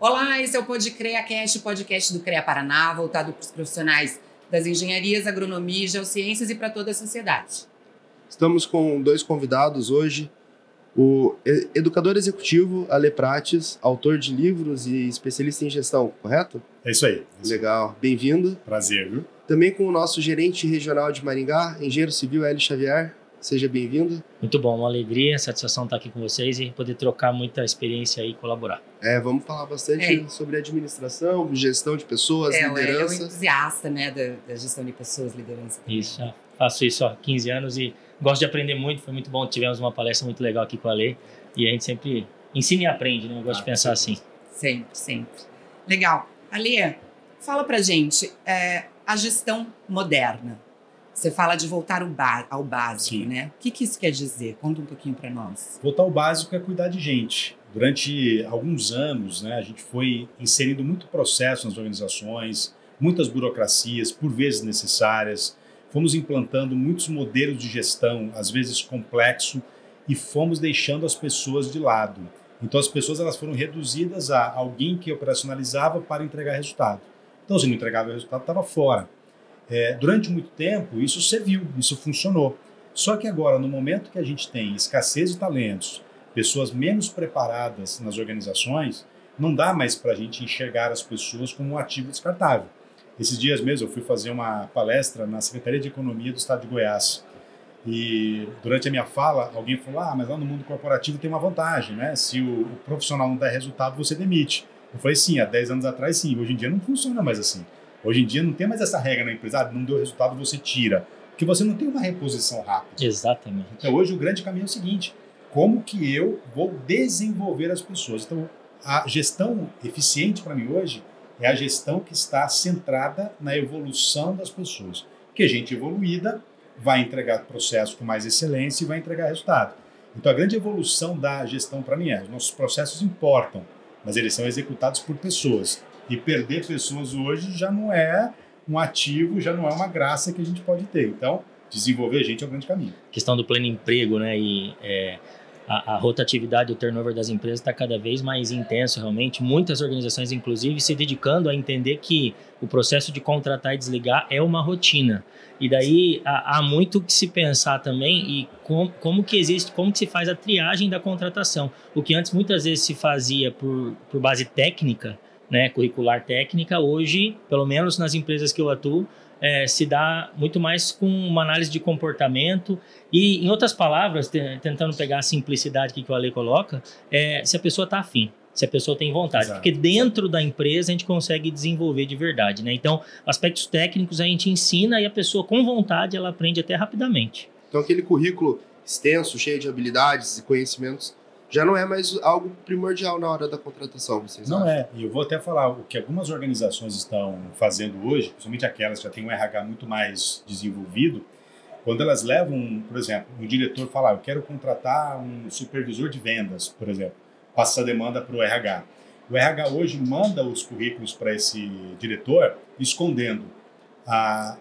Olá, esse é o Pode CREAcast, o podcast do CREA Paraná, voltado para os profissionais das engenharias, agronomia e geociências e para toda a sociedade. Estamos com 2 convidados hoje, o educador executivo Ale Prates, autor de livros e especialista em gestão, correto? É isso aí. Legal, bem-vindo. Prazer, viu? Também com o nosso gerente regional de Maringá, engenheiro civil Hélio Xavier. Seja bem-vindo. Muito bom, uma alegria, satisfação estar aqui com vocês e poder trocar muita experiência aí e colaborar. Vamos falar bastante sobre administração, gestão de pessoas, liderança. É um entusiasta, né, da gestão de pessoas, liderança. Isso, faço isso há 15 anos e gosto de aprender muito, foi muito bom. Tivemos uma palestra muito legal aqui com a Ale e a gente sempre ensina e aprende, né? Eu gosto de pensar assim. Sempre. Legal. Ale, fala pra gente, a gestão moderna. Você fala de voltar ao básico, Sim. né? O que isso quer dizer? Conta um pouquinho para nós. Voltar ao básico é cuidar de gente. Durante alguns anos, né, a gente foi inserindo muito processo nas organizações, muitas burocracias, por vezes necessárias. Fomos implantando muitos modelos de gestão, às vezes complexo, e fomos deixando as pessoas de lado. Então, as pessoas elas foram reduzidas a alguém que operacionalizava para entregar resultado. Então, se não entregava o resultado, estava fora. Durante muito tempo, isso serviu, isso funcionou. Só que agora, no momento que a gente tem escassez de talentos, pessoas menos preparadas nas organizações, não dá mais para a gente enxergar as pessoas como um ativo descartável. Esses dias mesmo eu fui fazer uma palestra na Secretaria de Economia do Estado de Goiás. E durante a minha fala, alguém falou, mas lá no mundo corporativo tem uma vantagem, né? Se o profissional não der resultado, você demite. Eu falei, sim, há 10 anos atrás, sim. Hoje em dia não funciona mais assim. Hoje em dia não tem mais essa regra na empresa, não deu resultado, você tira. Porque você não tem uma reposição rápida. Exatamente. Então hoje o grande caminho é o seguinte, como que eu vou desenvolver as pessoas? Então a gestão eficiente para mim hoje é a gestão que está centrada na evolução das pessoas. Porque gente evoluída vai entregar processo com mais excelência e vai entregar resultado. Então a grande evolução da gestão para mim os nossos processos importam, mas eles são executados por pessoas. E perder pessoas hoje já não é um ativo, já não é uma graça que a gente pode ter. Então, desenvolver gente é o grande caminho. A questão do pleno emprego, né? E a rotatividade, o turnover das empresas está cada vez mais intenso, realmente. Muitas organizações, inclusive, se dedicando a entender que o processo de contratar e desligar é uma rotina. E daí há muito que se pensar também e como que se faz a triagem da contratação. O que antes muitas vezes se fazia por base técnica, né, curricular técnica, hoje, pelo menos nas empresas que eu atuo, se dá muito mais com uma análise de comportamento e, em outras palavras, tentando pegar a simplicidade que o Ale coloca, se a pessoa está afim, se a pessoa tem vontade. Exato. Porque dentro da empresa a gente consegue desenvolver de verdade, né? Então, aspectos técnicos a gente ensina e a pessoa com vontade ela aprende até rapidamente. Então, aquele currículo extenso, cheio de habilidades e conhecimentos, já não é mais algo primordial na hora da contratação, vocês acham? Não é. E eu vou até falar o que algumas organizações estão fazendo hoje, principalmente aquelas que já têm um RH muito mais desenvolvido, quando elas levam, por exemplo, um diretor fala, eu quero contratar um supervisor de vendas, por exemplo, passa essa demanda para o RH. O RH hoje manda os currículos para esse diretor, escondendo a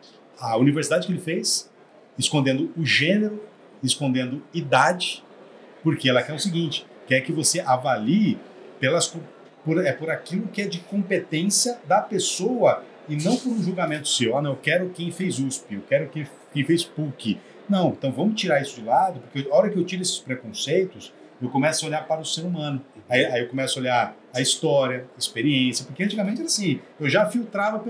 universidade que ele fez, escondendo o gênero, escondendo idade, porque ela quer o seguinte, quer que você avalie por aquilo que é de competência da pessoa e não por um julgamento seu. Não, eu quero quem fez USP, eu quero quem fez PUC. Não, então vamos tirar isso de lado, porque a hora que eu tiro esses preconceitos, eu começo a olhar para o ser humano. Aí eu começo a olhar a história, a experiência, porque antigamente era assim, eu já filtrava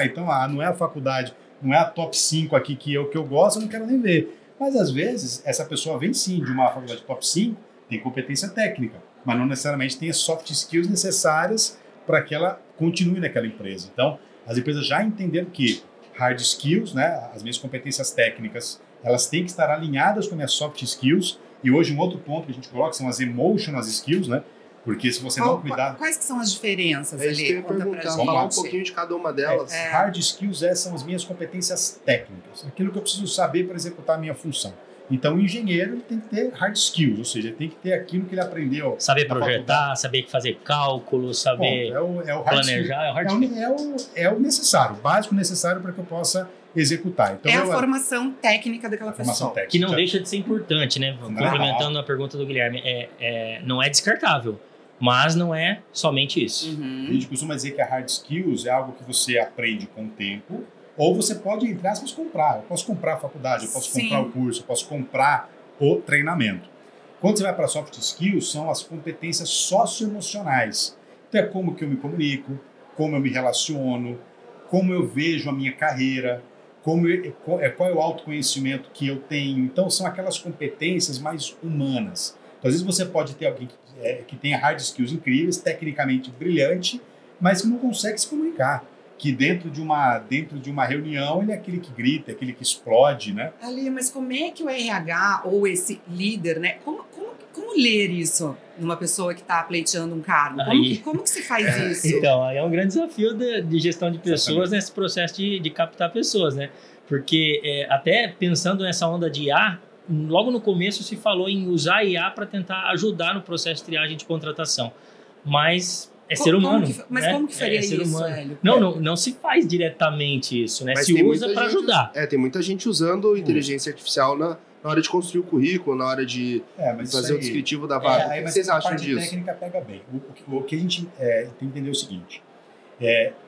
então não é a faculdade, não é a top 5 aqui que eu gosto, eu não quero nem ver. Mas, às vezes, essa pessoa vem, sim, de uma faculdade top 5, tem competência técnica, mas não necessariamente tem as soft skills necessárias para que ela continue naquela empresa. Então, as empresas já entenderam que hard skills, né, as minhas competências técnicas, elas têm que estar alinhadas com as minhas soft skills. E hoje, um outro ponto que a gente coloca são as emotional skills, né? Porque se você não cuidar... Quais que são as diferenças ali? Isso que eu ia perguntar, falar um pouquinho de cada uma delas. Hard skills são as minhas competências técnicas, aquilo que eu preciso saber para executar a minha função. Então, o engenheiro ele tem que ter hard skills, ou seja, ele tem que ter aquilo que ele aprendeu. Saber projetar, saber fazer cálculos, saber planejar. É o necessário, o básico necessário para que eu possa executar. Então, a formação técnica daquela pessoa. Que não deixa de ser importante, né? Complementando a pergunta do Guilherme, não é descartável. Mas não é somente isso. A gente costuma dizer que a hard skills é algo que você aprende com o tempo, ou você pode, entre aspas, comprar. Eu posso comprar a faculdade, eu posso comprar o curso, eu posso comprar o treinamento. Quando você vai para soft skills, são as competências socioemocionais. Então é como que eu me comunico, como eu me relaciono, como eu vejo a minha carreira, qual é o autoconhecimento que eu tenho. Então são aquelas competências mais humanas. Então, às vezes você pode ter alguém que tenha hard skills incríveis, tecnicamente brilhante, mas que não consegue se comunicar. Que dentro de uma reunião ele é aquele que grita, aquele que explode, né? Ali, mas como é que o RH ou esse líder, né? Como ler isso numa pessoa que está pleiteando um cargo? Como que se faz isso? Então, aí é um grande desafio de gestão de pessoas nesse processo de captar pessoas, né? Porque até pensando nessa onda de IA, logo no começo se falou em usar IA para tentar ajudar no processo de triagem de contratação. Mas ser humano. Como que faria isso, Hélio? Não se faz diretamente isso, né? Mas se usa para ajudar. Tem muita gente usando inteligência artificial na hora de construir o currículo, na hora de fazer o descritivo da vaga. O que vocês acham disso? A técnica pega bem. O que a gente tem que entender é o seguinte.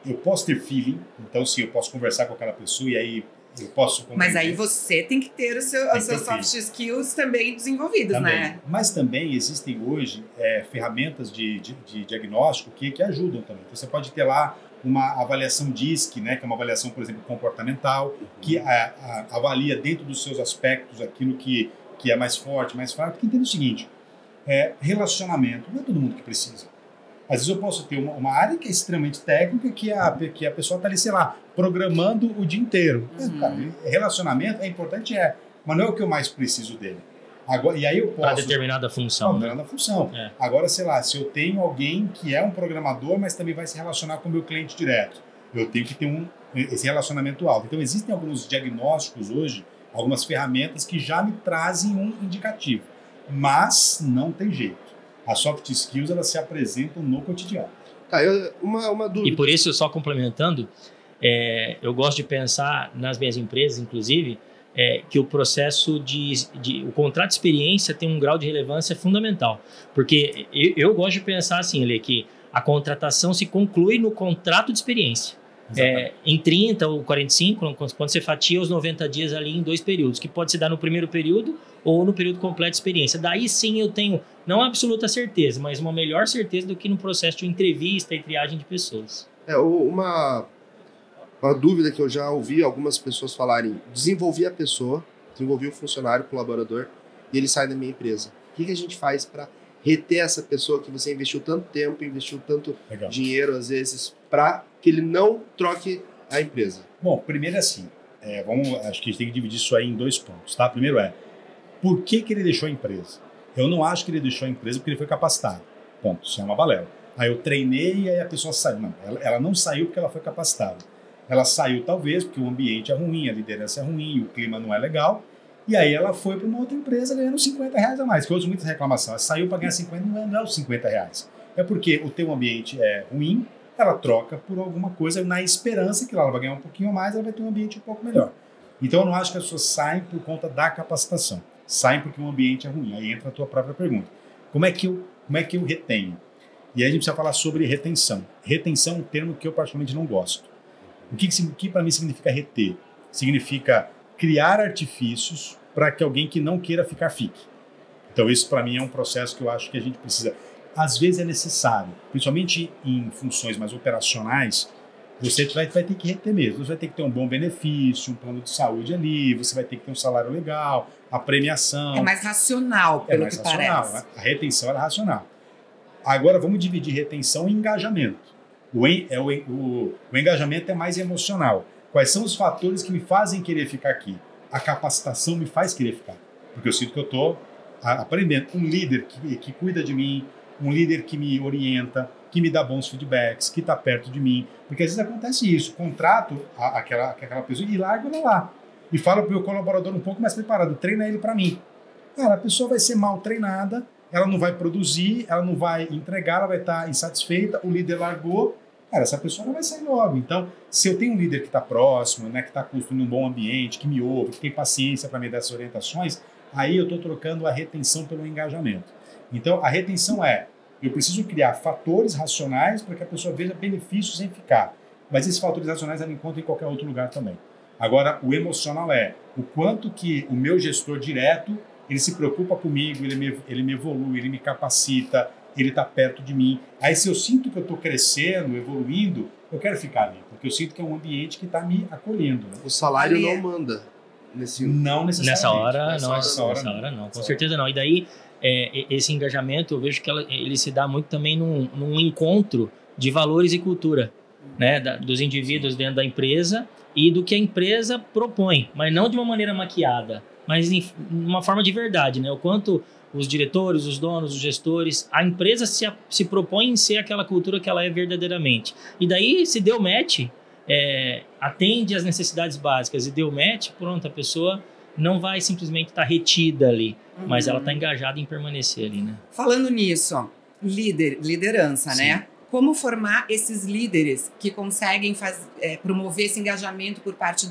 Eu posso ter feeling, então sim, eu posso conversar com aquela pessoa e aí eu posso compreender. Mas aí você tem que ter os seus soft skills também desenvolvidos, né? Mas também existem hoje ferramentas de diagnóstico que ajudam também. Então, você pode ter lá uma avaliação DISC, né, que é uma avaliação, por exemplo, comportamental, que avalia dentro dos seus aspectos aquilo que é mais forte, mais fraco. Porque entende o seguinte, relacionamento, não é todo mundo que precisa. Às vezes eu posso ter uma área que é extremamente técnica, que a pessoa está ali, sei lá, programando o dia inteiro. Cara, relacionamento é importante, mas não é o que eu mais preciso dele. Agora, e aí eu posso... Para determinada função. Determinada função. Agora, sei lá, se eu tenho alguém que é um programador, mas também vai se relacionar com o meu cliente direto, eu tenho que ter esse relacionamento alto. Então, existem alguns diagnósticos hoje, algumas ferramentas que já me trazem um indicativo. Mas não tem jeito. As soft skills, elas se apresentam no cotidiano. Uma dúvida. E por isso, só complementando, eu gosto de pensar nas minhas empresas, inclusive, que o processo o contrato de experiência tem um grau de relevância fundamental. Porque eu gosto de pensar assim, Lê, que a contratação se conclui no contrato de experiência. Em 30 ou 45, quando você fatia os 90 dias ali em 2 períodos, que pode se dar no primeiro período ou no período completo de experiência. Daí sim eu tenho, não absoluta certeza, mas uma melhor certeza do que no processo de entrevista e triagem de pessoas. Uma dúvida que eu já ouvi algumas pessoas falarem: desenvolvi a pessoa, desenvolvi o funcionário, o colaborador, e ele sai da minha empresa. O que a gente faz para reter essa pessoa que você investiu tanto tempo, investiu tanto dinheiro, às vezes, para que ele não troque a empresa? Bom, primeiro é assim, acho que a gente tem que dividir isso aí em 2 pontos, tá? Primeiro por que ele deixou a empresa? Eu não acho que ele deixou a empresa porque ele foi capacitado. Ponto, isso é uma balela. Aí eu treinei e aí a pessoa saiu. Não, ela não saiu porque ela foi capacitada. Ela saiu talvez porque o ambiente é ruim, a liderança é ruim, o clima não é legal. E aí ela foi para uma outra empresa ganhando R$50 a mais, que eu uso muita reclamação. Ela saiu para ganhar 50, não é os R$50. É porque o teu ambiente é ruim, ela troca por alguma coisa na esperança que lá ela vai ganhar um pouquinho a mais, ela vai ter um ambiente um pouco melhor. Então eu não acho que as pessoas saem por conta da capacitação. Saem porque o ambiente é ruim. Aí entra a tua própria pergunta. Como é que eu retenho? E aí a gente precisa falar sobre retenção. Retenção é um termo que eu particularmente não gosto. O que para mim significa reter? Significa criar artifícios para que alguém que não queira ficar fique. Então isso para mim é um processo que eu acho que a gente precisa. Às vezes é necessário, principalmente em funções mais operacionais, você vai ter que reter mesmo. Você vai ter que ter um bom benefício, um plano de saúde ali, você vai ter que ter um salário legal, a premiação. É mais racional, pelo que parece. Né? A retenção é racional. Agora vamos dividir retenção e engajamento. O engajamento é mais emocional. Quais são os fatores que me fazem querer ficar aqui? A capacitação me faz querer ficar. Porque eu sinto que eu estou aprendendo. Um líder que cuida de mim, um líder que me orienta, que me dá bons feedbacks, que está perto de mim. Porque às vezes acontece isso. Contrato aquela pessoa e largo ela lá. E falo para o meu colaborador um pouco mais preparado. Treina ele para mim. Cara, a pessoa vai ser mal treinada, ela não vai produzir, ela não vai entregar, ela vai estar insatisfeita, o líder largou. Cara, essa pessoa não vai sair logo. Então, se eu tenho um líder que está próximo, né, que está construindo um bom ambiente, que me ouve, que tem paciência para me dar essas orientações, aí eu estou trocando a retenção pelo engajamento. Então, a retenção Eu preciso criar fatores racionais para que a pessoa veja benefícios em ficar. Mas esses fatores racionais ela encontra em qualquer outro lugar também. Agora, o emocional é o quanto que o meu gestor direto, ele se preocupa comigo, ele me evolui, ele me capacita, ele está perto de mim. Aí se eu sinto que eu estou crescendo, evoluindo, eu quero ficar ali, porque eu sinto que é um ambiente que está me acolhendo. Né? O salário não manda. Não necessariamente. Nessa hora não, com certeza não. E daí, esse engajamento, eu vejo que ele se dá muito também num encontro de valores e cultura, né, dos indivíduos dentro da empresa e do que a empresa propõe, mas não de uma maneira maquiada, mas de uma forma de verdade, né? O quanto os diretores, os donos, os gestores, a empresa se propõe em ser aquela cultura que ela é verdadeiramente. E daí, se deu match, atende às necessidades básicas e deu match, pronto, a pessoa não vai simplesmente estar retida ali, mas ela está engajada em permanecer ali, né? Falando nisso, ó, liderança, Sim. né? Como formar esses líderes que conseguem promover esse engajamento por parte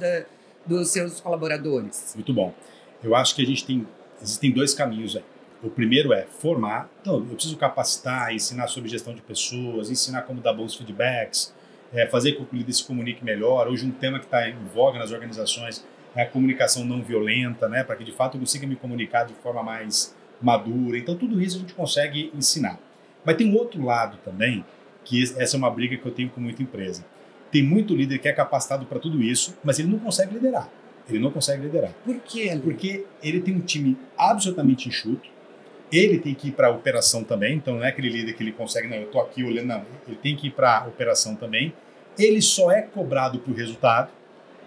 dos seus colaboradores? Muito bom. Eu acho que existem dois caminhos aí. O primeiro é formar. Então, eu preciso capacitar, ensinar sobre gestão de pessoas, ensinar como dar bons feedbacks, fazer com que o líder se comunique melhor. Hoje um tema que está em voga nas organizações é a comunicação não violenta, né? Para que de fato eu consiga me comunicar de forma mais madura. Então tudo isso a gente consegue ensinar. Mas tem um outro lado também, que essa é uma briga que eu tenho com muita empresa. Tem muito líder que é capacitado para tudo isso, mas ele não consegue liderar. Por quê? Porque ele tem um time absolutamente enxuto, ele tem que ir para a operação também, então não é aquele líder que ele consegue, não, eu estou aqui olhando, não, ele tem que ir para a operação também, ele só é cobrado por resultado,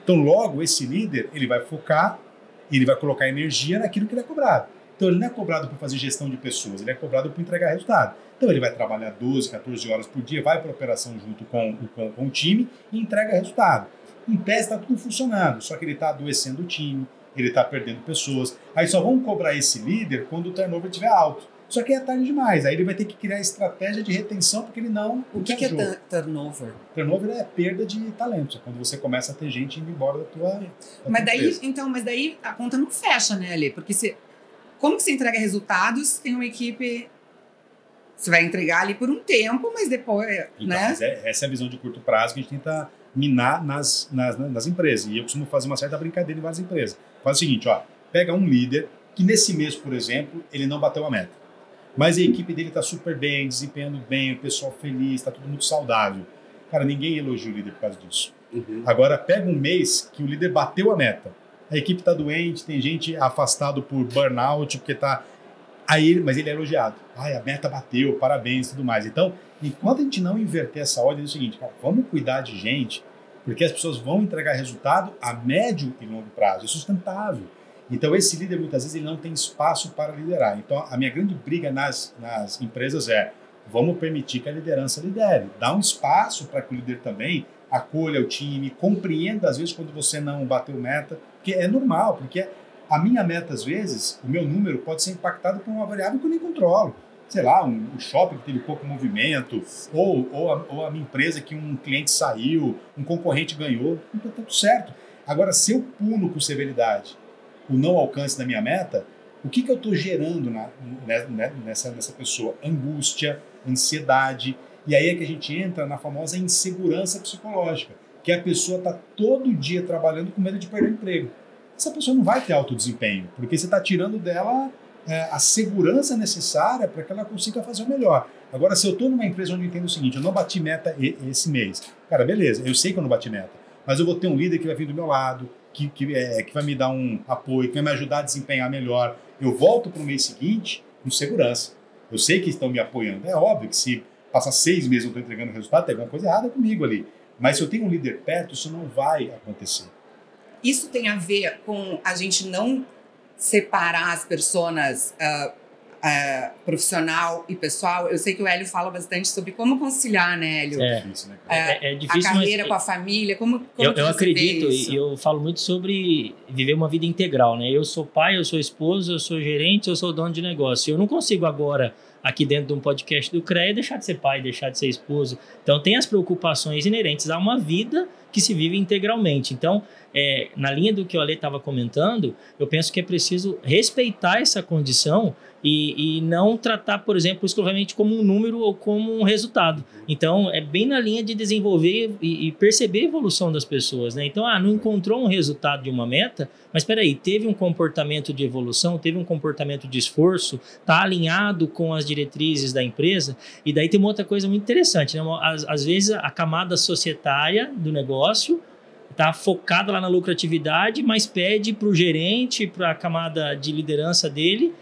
então logo esse líder, ele vai focar, ele vai colocar energia naquilo que ele é cobrado. Então ele não é cobrado por fazer gestão de pessoas, ele é cobrado por entregar resultado. Então ele vai trabalhar 12, 14 horas por dia, vai para a operação junto com o time e entrega resultado. Em pé está tudo funcionando, só que ele está adoecendo o time, ele está perdendo pessoas. Aí só vão cobrar esse líder quando o turnover estiver alto. Só que é tarde demais. Aí ele vai ter que criar estratégia de retenção porque ele não... O que é turnover? Turnover é perda de talentos. É quando você começa a ter gente indo embora da tua empresa. Mas daí a conta não fecha, né, Alê? Porque como que você entrega resultados, tem uma equipe... Você vai entregar ali por um tempo, mas depois... Então, né? Mas essa é a visão de curto prazo que a gente tenta minar nas empresas. E eu costumo fazer uma certa brincadeira em várias empresas. Faz o seguinte, ó, pega um líder que nesse mês, por exemplo, ele não bateu a meta. Mas a equipe dele está super bem, desempenhando bem, o pessoal feliz, está tudo muito saudável. Cara, ninguém elogia o líder por causa disso. Uhum. Agora, pega um mês que o líder bateu a meta. A equipe está doente, tem gente afastado por burnout, porque está... Mas ele é elogiado. A meta bateu, parabéns e tudo mais. Então, enquanto a gente não inverter essa ordem, é o seguinte, cara, vamos cuidar de gente, porque as pessoas vão entregar resultado a médio e longo prazo, é sustentável. Então, esse líder, muitas vezes, ele não tem espaço para liderar. Então, a minha grande briga nas empresas é, vamos permitir que a liderança lidere. Dá um espaço para que o líder também acolha o time, compreenda, às vezes, quando você não bateu meta, porque é normal, porque a minha meta, às vezes, o meu número pode ser impactado por uma variável que eu nem controlo. Sei lá, um shopping que teve pouco movimento, ou a minha empresa que um cliente saiu, um concorrente ganhou, não está tudo certo. Agora, se eu pulo com severidade o não alcance da minha meta, o que eu estou gerando nessa pessoa? Angústia, ansiedade, e aí é que a gente entra na famosa insegurança psicológica, que a pessoa está todo dia trabalhando com medo de perder o emprego. Essa pessoa não vai ter alto desempenho, porque você está tirando dela a segurança necessária para que ela consiga fazer o melhor. Agora, se eu estou numa empresa onde eu entendo o seguinte, eu não bati meta esse mês, cara, beleza, eu sei que eu não bati meta, mas eu vou ter um líder que vai vir do meu lado, que vai me dar um apoio, que vai me ajudar a desempenhar melhor. Eu volto para o mês seguinte com segurança. Eu sei que estão me apoiando. É óbvio que se passar 6 meses eu estou entregando resultado, tem alguma coisa errada comigo ali. Mas se eu tenho um líder perto, isso não vai acontecer. Isso tem a ver com a gente não separar as pessoas profissional e pessoal. Eu sei que o Hélio fala bastante sobre como conciliar, né, Hélio? É difícil, né? É difícil, a carreira com a família, como eu acredito, e eu falo muito sobre viver uma vida integral, né? Eu sou pai, eu sou esposo, eu sou gerente, eu sou dono de negócio. Eu não consigo agora aqui dentro de um podcast do CREA, deixar de ser pai, deixar de ser esposo. Então, tem as preocupações inerentes a uma vida que se vive integralmente. Então, na linha do que o Ale estava comentando, eu penso que é preciso respeitar essa condição e não tratar, por exemplo, exclusivamente como um número ou como um resultado. Então, é bem na linha de desenvolver e perceber a evolução das pessoas, né? Então, não encontrou um resultado de uma meta, mas espera aí, teve um comportamento de evolução, teve um comportamento de esforço, está alinhado com as diretrizes da empresa, e daí tem uma outra coisa muito interessante, né? Às vezes, a camada societária do negócio está focada lá na lucratividade, mas pede para o gerente, para a camada de liderança dele,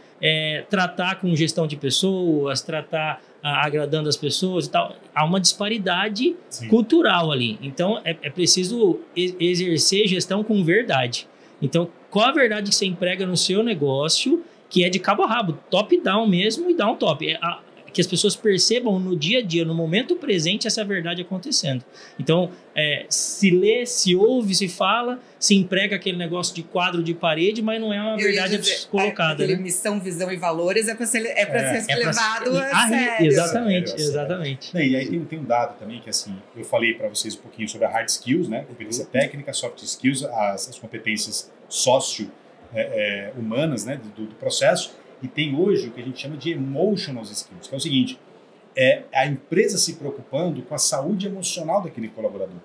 tratar com gestão de pessoas, tratar agradando as pessoas e tal. Há uma disparidade cultural ali. Então, é preciso exercer gestão com verdade. Então, qual a verdade que você emprega no seu negócio, que é de cabo a rabo, top-down mesmo e down-top? Que as pessoas percebam no dia a dia, no momento presente, essa verdade acontecendo. Então, se lê, se ouve, se fala, se emprega aquele negócio de quadro de parede, mas não é uma verdade colocada. Né? Missão, visão e valores é para ser levado a sério. Exatamente. E aí tem um dado também que, assim, eu falei para vocês um pouquinho sobre a hard skills, né? Competência técnica, soft skills, as competências humanas, né? Do processo. E tem hoje o que a gente chama de emotional skills, que é o seguinte, a empresa se preocupando com a saúde emocional daquele colaborador.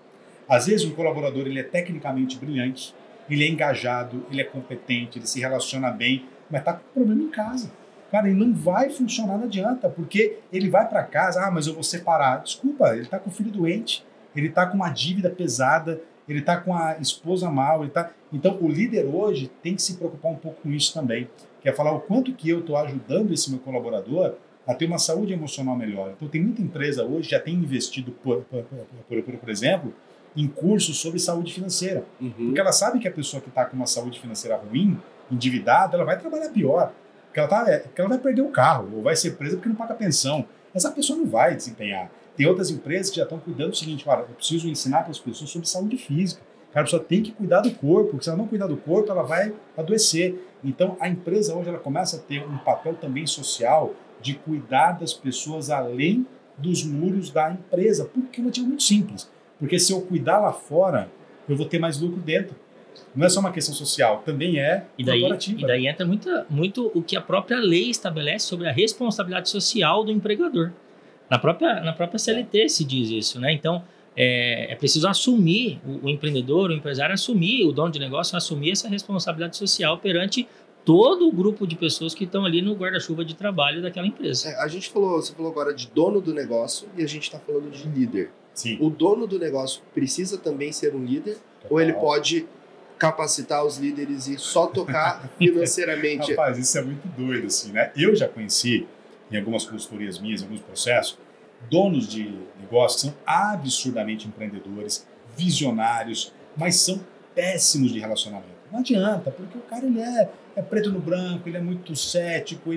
Às vezes um colaborador ele é tecnicamente brilhante, ele é engajado, ele é competente, ele se relaciona bem, mas está com problema em casa. Cara, ele não vai funcionar, não adianta, porque ele vai para casa, mas eu vou separar. Desculpa, ele está com o filho doente, ele está com uma dívida pesada, ele está com a esposa mal, Então, o líder hoje tem que se preocupar um pouco com isso também, que é falar o quanto que eu estou ajudando esse meu colaborador a ter uma saúde emocional melhor. Então, tem muita empresa hoje que já tem investido, por exemplo, em cursos sobre saúde financeira. Porque ela sabe que a pessoa que está com uma saúde financeira ruim, endividada, ela vai trabalhar pior. Porque ela vai perder o carro, ou vai ser presa porque não paga pensão. Essa pessoa não vai desempenhar. Tem outras empresas que já estão cuidando do seguinte, eu preciso ensinar para as pessoas sobre saúde física. A pessoa tem que cuidar do corpo, porque se ela não cuidar do corpo, ela vai adoecer. Então, a empresa hoje ela começa a ter um papel também social de cuidar das pessoas além dos muros da empresa, porque é um motivo muito simples. Porque se eu cuidar lá fora, eu vou ter mais lucro dentro. Não é só uma questão social, também é corporativa. E daí entra muito o que a própria lei estabelece sobre a responsabilidade social do empregador. Na própria CLT se diz isso, né? Então, é preciso assumir, o empreendedor, o empresário assumir, o dono de negócio assumir essa responsabilidade social perante todo o grupo de pessoas que estão ali no guarda-chuva de trabalho daquela empresa. Você falou agora de dono do negócio e a gente está falando de líder. Sim. O dono do negócio precisa também ser um líder? Total. Ou ele pode capacitar os líderes e só tocar financeiramente? Rapaz, isso é muito doido, assim, né? Eu já conheci, em algumas consultorias minhas, em alguns processos, donos de negócios que são absurdamente empreendedores, visionários, mas são péssimos de relacionamento. Não adianta, porque o cara ele é preto no branco, ele é muito cético,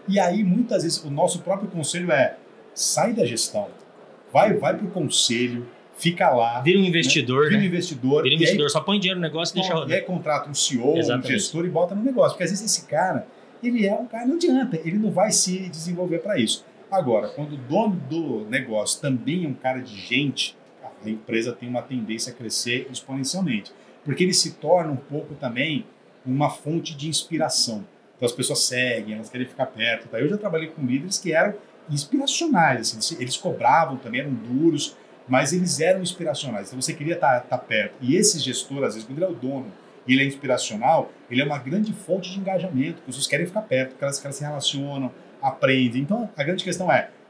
e aí muitas vezes o nosso próprio conselho sai da gestão, vai para o conselho, fica lá. Vira um investidor, né? Vira um investidor, só põe dinheiro no negócio e deixa rodar. E aí contrata um CEO, um gestor e bota no negócio, porque às vezes esse cara, ele é um cara, não adianta, ele não vai se desenvolver para isso. Agora, quando o dono do negócio também é um cara de gente, a empresa tem uma tendência a crescer exponencialmente. Porque ele se torna um pouco também uma fonte de inspiração. Então as pessoas seguem, elas querem ficar perto. Eu já trabalhei com líderes que eram inspiracionais. Assim, eles cobravam também, eram duros, mas eles eram inspiracionais. Então você queria estar perto. E esse gestor, às vezes, quando ele é o dono e ele é inspiracional, ele é uma grande fonte de engajamento. As pessoas querem ficar perto, porque elas se relacionam, aprendem. Então a grande questão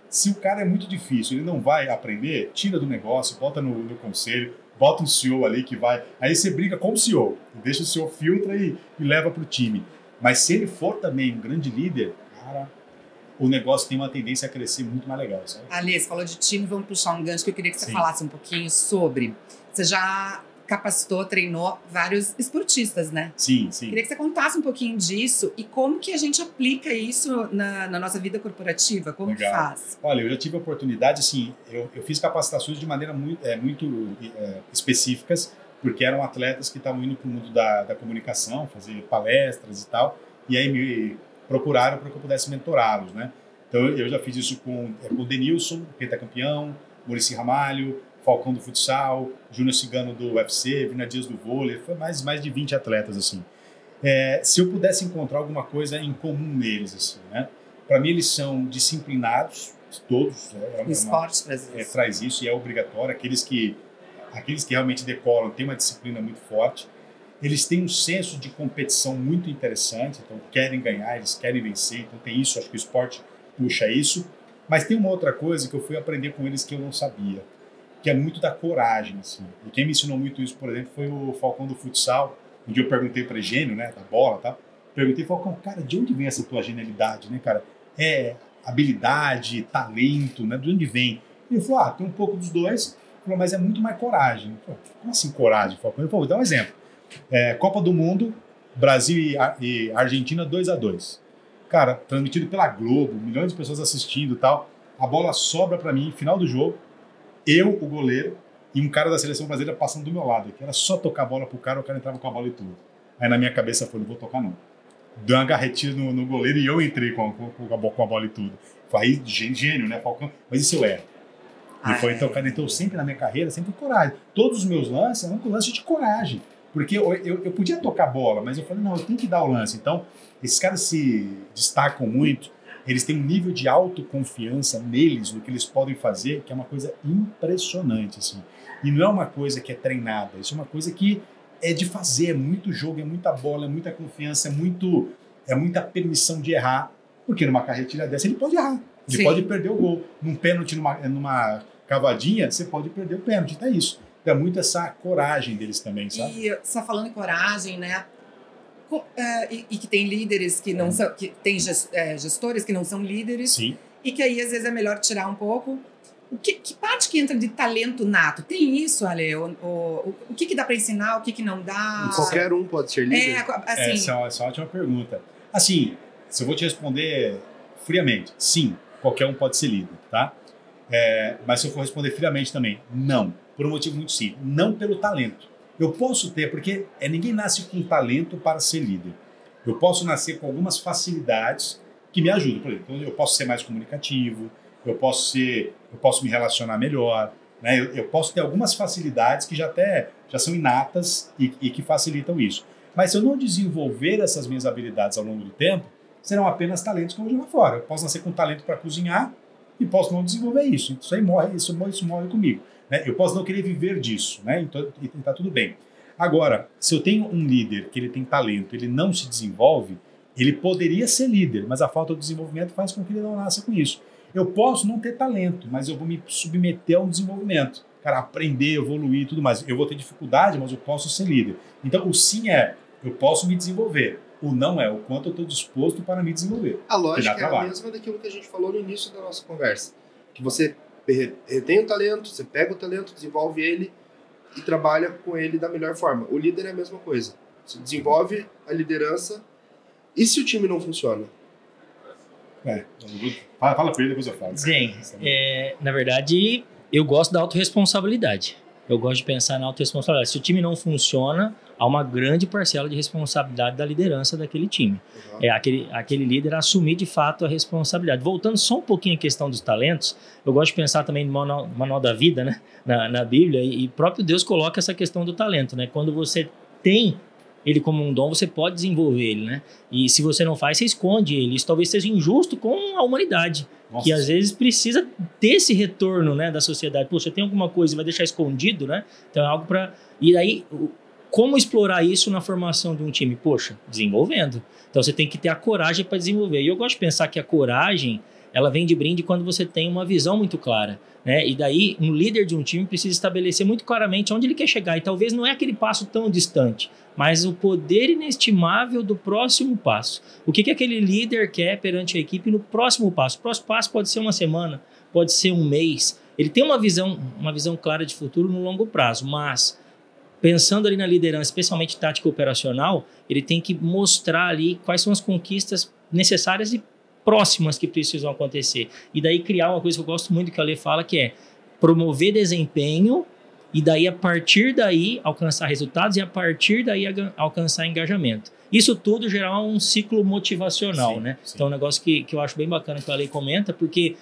se o cara é muito difícil, ele não vai aprender, tira do negócio, bota no conselho, bota um CEO ali que vai... Aí você briga com o CEO, deixa o CEO filtra e leva para o time. Mas se ele for também um grande líder, cara, o negócio tem uma tendência a crescer muito mais legal, sabe? Ali, você falou de time, vamos puxar um gancho que eu queria que você falasse um pouquinho sobre... Você já capacitou, treinou vários esportistas, né? Sim. Queria que você contasse um pouquinho disso e como que a gente aplica isso na nossa vida corporativa, como que faz? Olha, eu já tive a oportunidade, assim, eu fiz capacitações de maneira muito específicas, porque eram atletas que estavam indo para o mundo da comunicação, fazer palestras e tal, e aí me procuraram para que eu pudesse mentorá-los, né? Então, Então eu já fiz isso com o Denilson, pentacampeão, Muricy Ramalho, Falcão do futsal, Júnior Cigano do UFC, Vina Dias do vôlei, foi mais de 20 atletas, assim. Se eu pudesse encontrar alguma coisa em comum neles, assim, né? Para mim eles são disciplinados, todos. O esporte traz isso e é obrigatório. Aqueles que realmente decolam têm uma disciplina muito forte. Eles têm um senso de competição muito interessante, então querem ganhar, eles querem vencer, então tem isso, acho que o esporte puxa isso. Mas tem uma outra coisa que eu fui aprender com eles que eu não sabia, que é muito da coragem, assim. E quem me ensinou muito isso, por exemplo, foi o Falcão do futsal. Um dia eu perguntei para Gênio, né, da bola, tá? Perguntei, Falcão, cara, de onde vem essa tua genialidade, né, cara? Habilidade, talento, né? De onde vem? Ele falou, tem um pouco dos dois. Ele falou, mas é muito mais coragem. Eu falei, como assim coragem, Falcão? Ele falou, vou dar um exemplo. Copa do Mundo, Brasil e Argentina 2-2. Cara, transmitido pela Globo, milhões de pessoas assistindo e tal. A bola sobra para mim, final do jogo. Eu, o goleiro, e um cara da seleção brasileira passando do meu lado. Que era só tocar a bola pro cara, o cara entrava com a bola e tudo. Aí na minha cabeça foi, não vou tocar não. Deu uma garretinha no goleiro e eu entrei com a bola e tudo. Foi gênio, né, Falcão? Mas isso eu era. E foi então, cara, então sempre na minha carreira, sempre coragem. Todos os meus lances eram com lance de coragem. Porque eu podia tocar a bola, mas eu falei, não, eu tenho que dar o lance. Então, esses caras se destacam muito, eles têm um nível de autoconfiança neles, no que eles podem fazer, que é uma coisa impressionante, assim. E não é uma coisa que é treinada, isso é uma coisa que é de fazer, é muito jogo, é muita bola, é muita confiança, é muita permissão de errar, porque numa carretilha dessa ele pode errar, ele pode perder o gol. Num pênalti, numa cavadinha, você pode perder o pênalti, então é isso. Então é muito essa coragem deles também, sabe? E você está falando em coragem, né? E que tem líderes que não são, que tem gestores que não são líderes. Sim. E que aí às vezes é melhor tirar um pouco. Que parte que entra de talento nato? Tem isso, Ale? O que dá para ensinar, o que não dá? Qualquer um pode ser líder? Assim, essa é uma ótima pergunta. Assim, se eu vou te responder friamente, sim, qualquer um pode ser líder, tá? Mas se eu for responder friamente também, não. Por um motivo muito simples. Não pelo talento. Eu posso ter, porque ninguém nasce com talento para ser líder. Eu posso nascer com algumas facilidades que me ajudam. Por exemplo, eu posso ser mais comunicativo, eu posso me relacionar melhor, né? Eu posso ter algumas facilidades que já são inatas e que facilitam isso. Mas se eu não desenvolver essas minhas habilidades ao longo do tempo, serão apenas talentos que eu vou jogar fora. Eu posso nascer com talento para cozinhar e posso não desenvolver isso. Isso aí morre, isso morre comigo. Né? Eu posso não querer viver disso, né? Então está tudo bem. Agora, se eu tenho um líder que ele tem talento, ele não se desenvolve, ele poderia ser líder, mas a falta de desenvolvimento faz com que ele não nasça com isso. Eu posso não ter talento, mas eu vou me submeter ao desenvolvimento. Cara, aprender, evoluir e tudo mais. Eu vou ter dificuldade, mas eu posso ser líder. Então, o sim eu posso me desenvolver. O não o quanto eu estou disposto para me desenvolver. A lógica é a mesma daquilo que a gente falou no início da nossa conversa. Que você retém o talento, você pega o talento, desenvolve ele e trabalha com ele da melhor forma. O líder é a mesma coisa. Você desenvolve a liderança e se o time não funciona? Fala pra ele, depois eu falo. Bem, na verdade, eu gosto da autorresponsabilidade. Eu gosto de pensar na autorresponsabilidade. Se o time não funciona, há uma grande parcela de responsabilidade da liderança daquele time. Uhum. Aquele líder assumir de fato a responsabilidade. Voltando só um pouquinho à questão dos talentos, eu gosto de pensar também no manual da vida, né? Na Bíblia, e próprio Deus coloca essa questão do talento, né? Quando você tem ele como um dom, você pode desenvolver ele, né? E se você não faz, você esconde ele. Isso talvez seja injusto com a humanidade. Nossa. Que às vezes precisa ter esse retorno, né, da sociedade. Pô, você tem alguma coisa e vai deixar escondido, né? Então é algo para... E aí, como explorar isso na formação de um time? Poxa, desenvolvendo. Então você tem que ter a coragem para desenvolver. E eu gosto de pensar que a coragem, ela vem de brinde quando você tem uma visão muito clara, né? E daí, um líder de um time precisa estabelecer muito claramente onde ele quer chegar. E talvez não é aquele passo tão distante, mas o poder inestimável do próximo passo. O que aquele líder quer perante a equipe no próximo passo? O próximo passo pode ser uma semana, pode ser um mês. Ele tem uma visão clara de futuro no longo prazo, mas pensando ali na liderança, especialmente tática operacional, ele tem que mostrar ali quais são as conquistas necessárias e próximas que precisam acontecer. E daí criar uma coisa que eu gosto muito que a Ale fala, que é promover desempenho e daí, a partir daí, alcançar resultados e a partir daí alcançar engajamento. Isso tudo gerar um ciclo motivacional, Sim, né? sim. Então, é um negócio que eu acho bem bacana que a Lei comenta, porque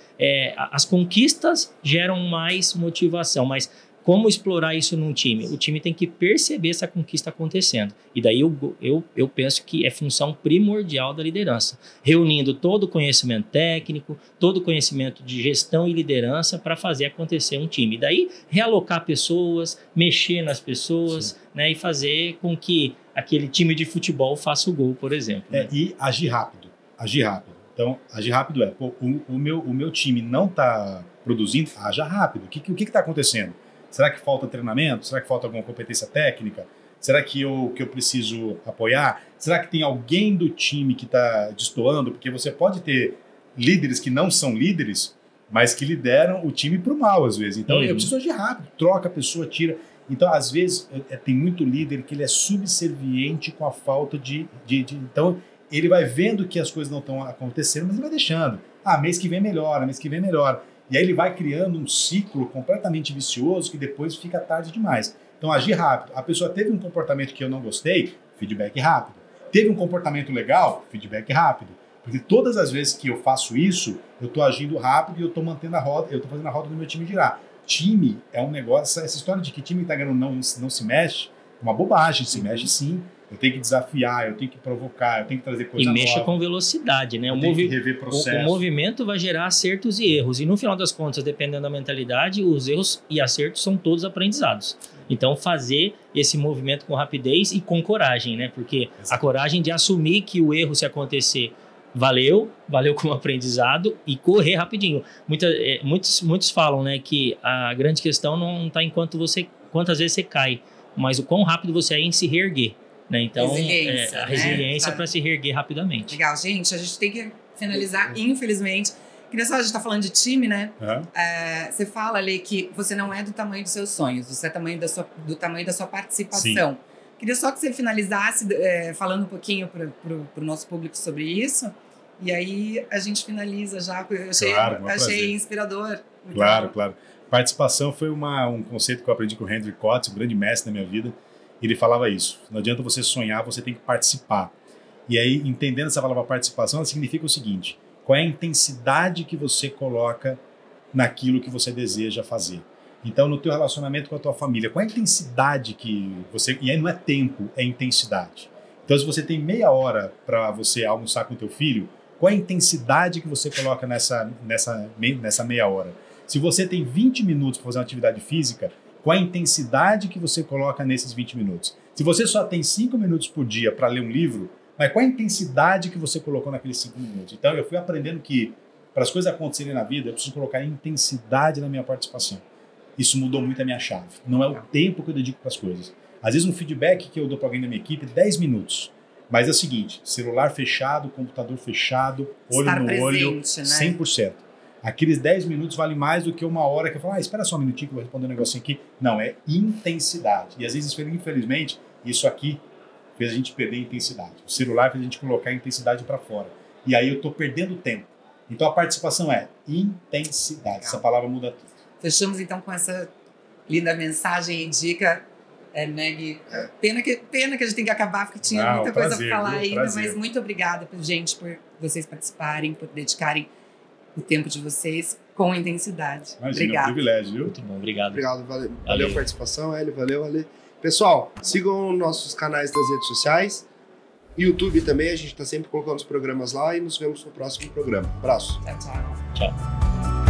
as conquistas geram mais motivação, mas como explorar isso num time? O time tem que perceber essa conquista acontecendo. E daí eu penso que é função primordial da liderança, reunindo todo o conhecimento técnico, todo o conhecimento de gestão e liderança para fazer acontecer um time. E daí realocar pessoas, mexer nas pessoas, né, e fazer com que aquele time de futebol faça o gol, por exemplo. Né? E agir rápido. Agir rápido. Então, agir rápido o meu time não está produzindo, haja rápido. O que está acontecendo? Será que falta treinamento? Será que falta alguma competência técnica? Será que eu preciso apoiar? Será que tem alguém do time que está destoando? Porque você pode ter líderes que não são líderes, mas que lideram o time para o mal, às vezes. Então, eu preciso agir rápido. Troca a pessoa, tira. Então, às vezes, tem muito líder que ele é subserviente com a falta de... Então, ele vai vendo que as coisas não estão acontecendo, mas ele vai deixando. Mês que vem melhora, mês que vem melhora. E aí ele vai criando um ciclo completamente vicioso que depois fica tarde demais. Então, agir rápido. A pessoa teve um comportamento que eu não gostei, feedback rápido. Teve um comportamento legal, feedback rápido. Porque todas as vezes que eu faço isso, eu estou agindo rápido e eu estou mantendo a roda, eu estou fazendo a roda do meu time girar. Time é um negócio, essa história de que time está ganhando não se mexe, é uma bobagem, se mexe sim. Eu tenho que desafiar, eu tenho que provocar, eu tenho que trazer coisa nova. E mexa com velocidade, né? Eu tenho que rever processo. O movimento vai gerar acertos e erros. E no final das contas, dependendo da mentalidade, os erros e acertos são todos aprendizados. Então, fazer esse movimento com rapidez e com coragem, né? Porque a coragem de assumir que o erro, se acontecer, valeu como aprendizado e correr rapidinho. Muitos falam, né, que a grande questão não está em quantas vezes você cai, mas o quão rápido você é em se reerguer. Né? Então, a resiliência para se reerguer rapidamente. Legal, gente. A gente tem que finalizar, infelizmente. Queria só, a gente está falando de time, né? Você fala ali que você não é do tamanho dos seus sonhos, você é do tamanho da sua participação. Sim. Queria só que você finalizasse falando um pouquinho para o nosso público sobre isso. E aí a gente finaliza já. Eu achei inspirador. Claro. Participação foi um conceito que eu aprendi com o Henry Kotz, um grande mestre na minha vida. Ele falava isso. Não adianta você sonhar, você tem que participar. E aí, entendendo essa palavra participação, ela significa o seguinte: qual é a intensidade que você coloca naquilo que você deseja fazer? Então, no teu relacionamento com a tua família, qual é a intensidade que você... E aí não é tempo, é intensidade. Então, se você tem meia hora para você almoçar com o teu filho, qual é a intensidade que você coloca nessa meia hora? Se você tem 20 minutos para fazer uma atividade física, qual a intensidade que você coloca nesses 20 minutos? Se você só tem 5 minutos por dia para ler um livro, mas qual a intensidade que você colocou naqueles 5 minutos? Então, eu fui aprendendo que, para as coisas acontecerem na vida, eu preciso colocar intensidade na minha participação. Isso mudou muito a minha chave. Não é o tempo que eu dedico para as coisas. Às vezes, um feedback que eu dou para alguém da minha equipe, 10 minutos. Mas é o seguinte, celular fechado, computador fechado, olho Estar no presente, olho, né? 100%. Aqueles 10 minutos valem mais do que uma hora que eu falo, espera só um minutinho que eu vou responder um negocinho aqui. Não, é intensidade. E às vezes, infelizmente, isso aqui fez a gente perder a intensidade. O celular fez a gente colocar a intensidade para fora. E aí eu estou perdendo tempo. Então a participação é intensidade. Legal. Essa palavra muda tudo. Fechamos então com essa linda mensagem e dica. Né, Gui? Pena que a gente tem que acabar, porque tinha muita coisa para falar ainda, mas muito obrigada, gente, por vocês participarem, por dedicarem o tempo de vocês com intensidade. Imagina, obrigado. É um privilégio, viu? Muito bom, obrigado. Obrigado, valeu a participação, Hélio, valeu. Pessoal, sigam nossos canais das redes sociais, YouTube também, a gente está sempre colocando os programas lá e nos vemos no próximo programa. Abraço. Tchau. Tchau.